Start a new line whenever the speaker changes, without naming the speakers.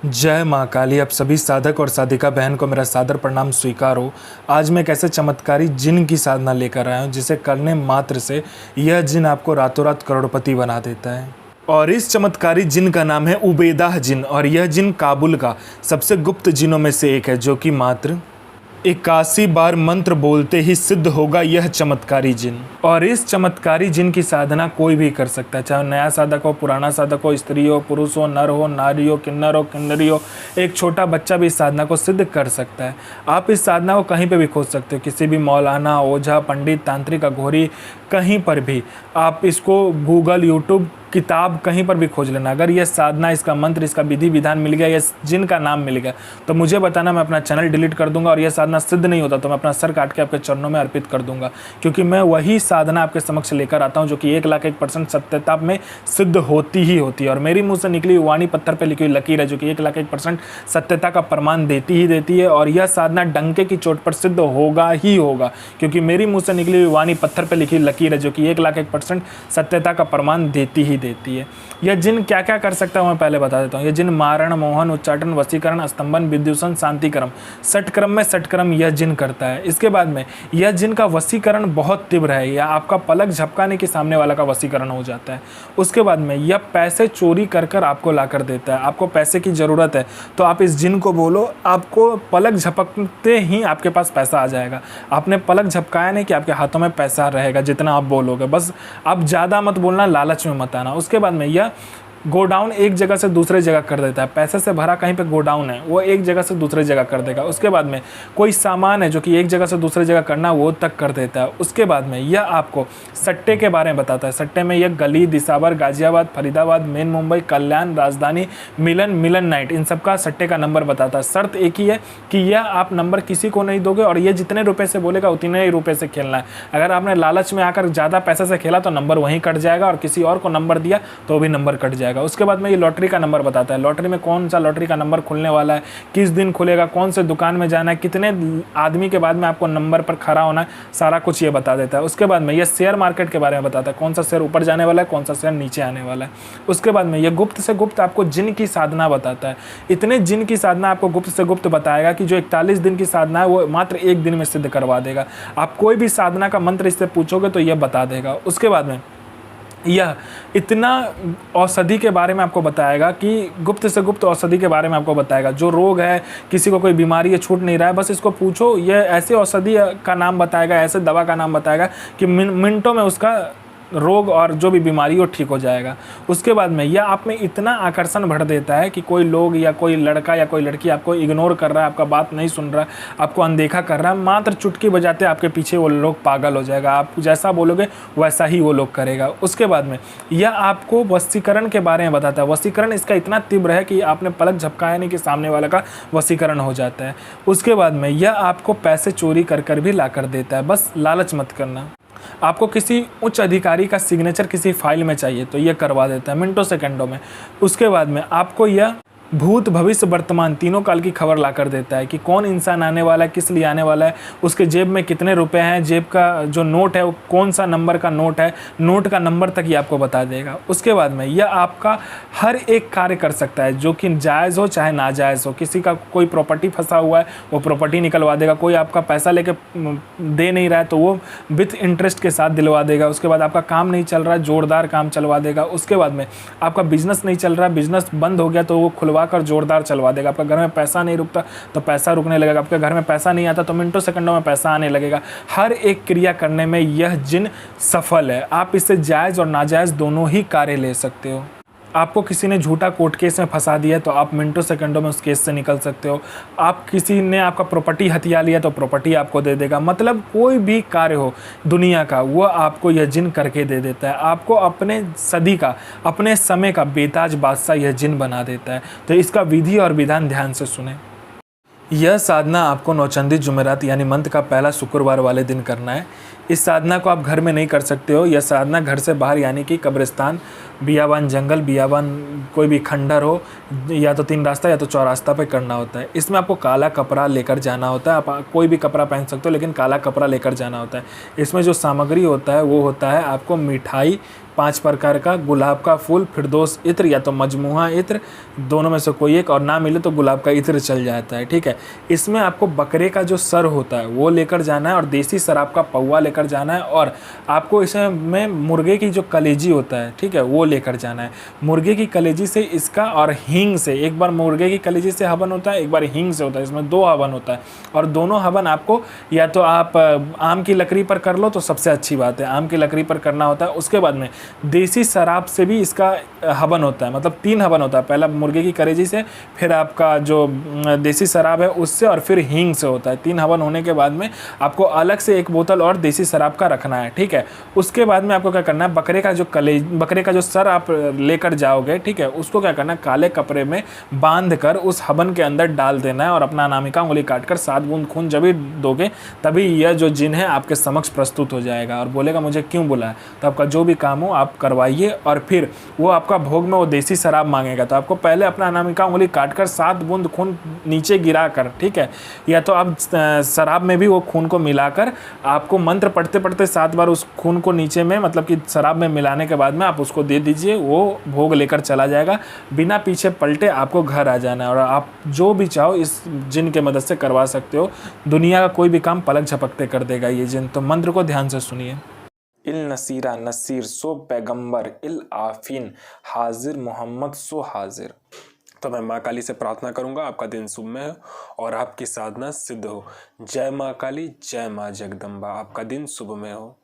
जय माँ काली। आप सभी साधक और साधिका बहन को मेरा सादर प्रणाम स्वीकार हो। आज मैं एक ऐसे चमत्कारी जिन की साधना लेकर आया हूँ जिसे करने मात्र से यह जिन आपको रातों रात करोड़पति बना देता है। और इस चमत्कारी जिन का नाम है उबैदाह जिन, और यह जिन काबुल का सबसे गुप्त जिनों में से एक है, जो कि मात्र 81 बार मंत्र बोलते ही सिद्ध होगा यह चमत्कारी जिन। और इस चमत्कारी जिन की साधना कोई भी कर सकता है, चाहे नया साधक हो, पुराना साधक हो, स्त्री हो, पुरुष हो, नर हो, नारी हो, किन्नर हो, किन्नरी हो, एक छोटा बच्चा भी इस साधना को सिद्ध कर सकता है। आप इस साधना को कहीं पे भी खोज सकते हो, किसी भी मौलाना, ओझा, पंडित, तांत्रिक, अघोरी, कहीं पर भी आप इसको गूगल, यूट्यूब, किताब कहीं पर भी खोज लेना। अगर यह साधना, इसका मंत्र, इसका विधि विधान मिल गया, यह जिन का नाम मिल गया, तो मुझे बताना, मैं अपना चैनल डिलीट कर दूंगा। और यह साधना सिद्ध नहीं होता तो मैं अपना सर काट के आपके चरणों में अर्पित कर दूंगा, क्योंकि मैं वही साधना आपके समक्ष लेकर आता हूं जो कि 1,01% सत्यता में सिद्ध होती ही होती है। और मेरी मुंह से निकली हुई वाणी पत्थर पर लिखी हुई लकीर है, जो कि 1,01% सत्यता का प्रमाण देती ही देती है। और यह साधना डंके की चोट पर सिद्ध होगा ही होगा, क्योंकि मेरी मुंह से निकली हुई वाणी पत्थर पर लिखी हुई लकीर है, जो कि 1,01% सत्यता का प्रमाण देती ही देती है। यह जिन क्या क्या कर सकता है मैं पहले बता देता हूँ। यह जिन मारण, मोहन, उच्चाटन, वशीकरण, स्तंभन, विद्युषण, शांतिक्रम, षटक्रम में षटक्रम यह जिन करता है। इसके बाद में यह जिन का वशीकरण बहुत तीव्र है, या आपका पलक झपकाने के सामने वाला का वशीकरण हो जाता है। उसके बाद में यह पैसे चोरी कर कर आपको ला कर देता है। आपको पैसे की ज़रूरत है तो आप इस जिन को बोलो, आपको पलक झपकते ही आपके पास पैसा आ जाएगा। आपने पलक झपकाया नहीं कि आपके हाथों में पैसा रहेगा जितना आप बोलोगे। बस आप ज़्यादा मत बोलना, लालच में मत आना। उसके बाद में यह गोडाउन एक जगह से दूसरे जगह कर देता है। पैसे से भरा कहीं पे गोडाउन है, वो एक जगह से दूसरे जगह कर देगा। उसके बाद में कोई सामान है जो कि एक जगह से दूसरे जगह करना, वो तक कर देता है। उसके बाद में यह आपको सट्टे के बारे में बताता है। सट्टे में यह गली, दिसावर, गाजियाबाद, फरीदाबाद, मेन मुंबई, कल्याण, राजधानी, मिलन, मिलन नाइट, इन सब का सट्टे का नंबर बताता है। शर्त एक ही है कि यह आप नंबर किसी को नहीं दोगे, और ये जितने रुपये से बोलेगा उतने ही रुपये से खेलना है। अगर आपने लालच में आकर ज़्यादा पैसे से खेला तो नंबर वहीं कट जाएगा, और किसी और को नंबर दिया तो भी नंबर कट जाएगा। उसके बाद में ये लॉटरी का नंबर बताता है। लॉटरी में कौन सा लॉटरी का नंबर खुलने वाला है, किस दिन खुलेगा, कौन से दुकान में जाना है, कितने आदमी के बाद में आपको नंबर पर खड़ा होना है, सारा कुछ ये बता देता है। उसके बाद में ये शेयर मार्केट के बारे में बताता है, कौन सा शेयर ऊपर जाने वाला है, कौन सा शेयर नीचे आने वाला है। उसके बाद में ये गुप्त से गुप्त आपको जिन की साधना बताता है। इतने जिन की साधना आपको गुप्त से गुप्त बताएगा कि जो 41 दिन की साधना है वो मात्र 1 दिन में सिद्ध करवा देगा। आप कोई भी साधना का मंत्र इससे पूछोगे तो यह बता देगा। उसके बाद में यह इतना औषधि के बारे में आपको बताएगा कि गुप्त से गुप्त औषधि के बारे में आपको बताएगा। जो रोग है, किसी को कोई बीमारी है, छूट नहीं रहा है, बस इसको पूछो, यह ऐसे औषधि का नाम बताएगा, ऐसे दवा का नाम बताएगा कि मिनटों में उसका रोग और जो भी बीमारी हो ठीक हो जाएगा। उसके बाद में यह आप में इतना आकर्षण भर देता है कि कोई लोग या कोई लड़का या कोई लड़की आपको इग्नोर कर रहा है, आपका बात नहीं सुन रहा है, आपको अनदेखा कर रहा है, मात्र चुटकी बजाते आपके पीछे वो लोग पागल हो जाएगा। आप जैसा बोलोगे वैसा ही वो लोग करेगा। उसके बाद में यह आपको वशीकरण के बारे में बताता है। वशीकरण इसका इतना तीव्र है कि आपने पलक झपकाया नहीं कि सामने वाला का वशीकरण हो जाता है। उसके बाद में यह आपको पैसे चोरी कर कर भी ला कर देता है। बस लालच मत करना। आपको किसी उच्च अधिकारी का सिग्नेचर किसी फाइल में चाहिए तो ये करवा देता है मिनटों सेकंडों में। उसके बाद में आपको यह भूत, भविष्य, वर्तमान तीनों काल की खबर ला कर देता है कि कौन इंसान आने वाला है, किस लिए आने वाला है, उसके जेब में कितने रुपए हैं, जेब का जो नोट है वो कौन सा नंबर का नोट है, नोट का नंबर तक ये आपको बता देगा। उसके बाद में यह आपका हर एक कार्य कर सकता है, जो कि जायज़ हो चाहे नाजायज़ हो। किसी का कोई प्रॉपर्टी फंसा हुआ है वो प्रॉपर्टी निकलवा देगा। कोई आपका पैसा लेके दे नहीं रहा है तो वो विथ इंटरेस्ट के साथ दिलवा देगा। उसके बाद आपका काम नहीं चल रहा है, जोरदार काम चलवा देगा। उसके बाद में आपका बिजनेस नहीं चल रहा है, बिजनेस बंद हो गया तो वो खुलवा कर जोरदार चलवा देगा। आपका घर में पैसा नहीं रुकता तो पैसा रुकने लगेगा। आपके घर में पैसा नहीं आता तो मिनटों सेकंडों में पैसा आने लगेगा। हर एक क्रिया करने में यह जिन सफल है। आप इससे जायज़ और नाजायज़ दोनों ही कार्य ले सकते हो। आपको किसी ने झूठा कोर्ट केस में फंसा दिया तो आप मिनटों सेकंडों में उस केस से निकल सकते हो। आप किसी ने आपका प्रॉपर्टी हथिया लिया तो प्रॉपर्टी आपको दे देगा। मतलब कोई भी कार्य हो दुनिया का वो आपको यह जिन करके दे देता है। आपको अपने सदी का, अपने समय का बेताज बादशाह यह जिन बना देता है। तो इसका विधि और विधान ध्यान से सुने। यह साधना आपको नौचंदी जुमेरात यानी मंथ का पहला शुक्रवार वाले दिन करना है। इस साधना को आप घर में नहीं कर सकते हो। यह साधना घर से बाहर यानी कि कब्रिस्तान, बियाबान जंगल, बियाबान कोई भी खंडर हो, या तो 3 रास्ता या तो चौरास्ता पे करना होता है। इसमें आपको काला कपड़ा लेकर जाना होता है। आप कोई भी कपड़ा पहन सकते हो लेकिन काला कपड़ा लेकर जाना होता है। इसमें जो सामग्री होता है वो होता है आपको मिठाई, 5 प्रकार का गुलाब का फूल, फिरदौस इत्र या तो मजमुआ इत्र, दोनों में से कोई एक, और ना मिले तो गुलाब का इत्र चल जाता है। ठीक है, इसमें आपको बकरे का जो सर होता है वो लेकर जाना है और देसी शराब का पौवा लेकर जाना है, और आपको इसमें मुर्गे की जो कलेजी होता है, ठीक है, वो लेकर जाना है। मुर्गे की कलेजी से इसका और हींग से, एक बार मुर्गे की कलेजी से हवन होता है, एक बार हींग से होता है, इसमें 2 हवन होता है। और दोनों हवन आपको या तो आप आम की लकड़ी पर कर लो तो सबसे अच्छी बात है, आम की लकड़ी पर करना होता है। उसके बाद में देसी शराब से भी इसका हवन होता है, मतलब 3 हवन होता है, पहला मुर्गे की कलेजी से, फिर आपका जो देसी शराब है उससे, और फिर हींग से होता है। 3 हवन होने के बाद में आपको अलग से 1 बोतल और देसी शराब का रखना है। ठीक है, उसके बाद में आपको क्या करना है, बकरे का जो सर आप लेकर जाओगे, ठीक है, उसको क्या करना है, काले कपड़े में बांध कर उस हवन के अंदर डाल देना है, और अपना अनामिका उंगली काटकर 7 बूंद खून जब भी दोगे तभी यह जो जिन है आपके समक्ष प्रस्तुत हो जाएगा और बोलेगा मुझे क्यों बुलाया। तो आपका जो भी काम हो आप करवाइए, और फिर वो आपका भोग में वो देसी शराब मांगेगा, तो आपको पहले अपना अनामिका उंगली काटकर 7 बूंद खून नीचे गिरा कर, ठीक है, या तो आप शराब में भी वो खून को मिलाकर आपको मंत्र पढ़ते पढ़ते 7 बार उस खून को नीचे में, मतलब कि शराब में मिलाने के बाद में आप उसको दे दीजिए, वो भोग लेकर चला जाएगा। बिना पीछे पलटे आपको घर आ जाना है, और आप जो भी चाहो इस जिन के मदद से करवा सकते हो। दुनिया का कोई भी काम पलक झपकते कर देगा ये जिन। तो मंत्र को ध्यान से सुनिए। इल नसीरा नसीर सो पैगंबर, इल आफीन हाजिर मोहम्मद सो हाजिर। तो मैं माँ काली से प्रार्थना करूंगा आपका दिन शुभमय हो और आपकी साधना सिद्ध हो। जय माँ काली, जय माँ जगदम्बा। आपका दिन शुभमय हो।